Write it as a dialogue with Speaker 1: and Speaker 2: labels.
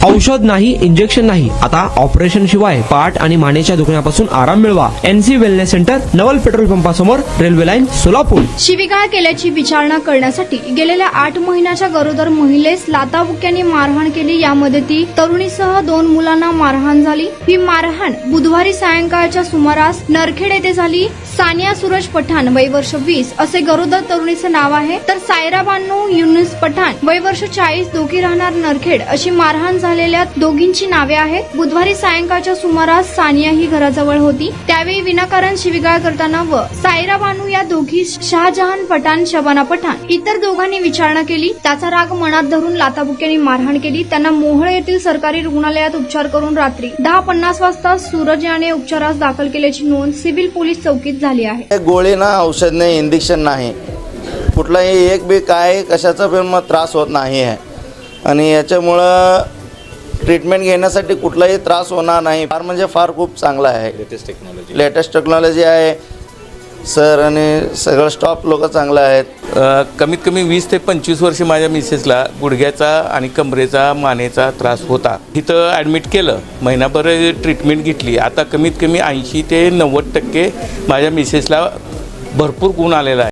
Speaker 1: औषध नाही, इंजेक्शन नाही, आता ऑपरेशन शिवाय पाठ आणि मानेच्या दुखण्यापासून आराम मिळवा. NC वेलनेस सेंटर, नवल पेट्रोल पंपासमोर, रेल्वे लाईन, सोलापूर.
Speaker 2: शिवीगाळ केल्याची विचारणा करण्यासाठी गेलेल्या 8 महिन्याच्या गरोदर महिलेस लाथाबुक्क्यांनी मारहाण केली. यामध्ये ती तरुणीसह 2 मुलांना मारहाण झाली. ही मारहाण बुधवारी सायंकाळच्या सुमारास नरखेड येथे झाली. सानिया सूरज पठाण, वय वर्ष 20 असे गरोदर तरुणीचे नाव आहे. तर सायरा बानू युनुस पठाण, वय वर्ष 40, दोघी राहणार नरखेड अशी मारहाण झालेल्या दोघींची नावे आहेत. बुधवारी सायंकाळच्या सुमारास सानिया ही घराजवळ होती. त्यावेळी विनाकारण शिवीगाळ करताना व सायरा बानू या दोघी शहाजहान पठाण, शबाना पठाण इतर दोघांनी विचारणा केली. त्याचा राग मनात धरून लाथाबुक्क्यांनी मारहाण केली. त्यांना मोहोळ येथील सरकारी रुग्णालयात उपचार करून रात्री 10:50 वाजता सूरज याने उपचारास दाखल केल्याची नोंद सिव्हिल पोलीस चौकीत झाली आहे.
Speaker 3: गोळी ना, औषध नाही, इंजेक्शन नाही, कुठलाही एक बी काय कशाचा पण त्रास होत नाही आहे आणि याच्यामुळं ट्रीटमेंट घेण्यासाठी कुठलाही त्रास होणार नाही. फार म्हणजे फार खूप चांगला आहे. लेटेस्ट टेक्नॉलॉजी आहे सर आणि सगळं स्टॉफ लोक चांगलं आहेत.
Speaker 4: कमीत कमी 20 ते 25 वर्ष माझ्या मिसेसला गुडघ्याचा आणि कमरेचा, मानेचा त्रास होता. तिथं ॲडमिट केलं, महिनाभर ट्रीटमेंट घेतली. आता कमीत कमी 80 ते 90% माझ्या मिसेसला भरपूर गुण आलेला आहे.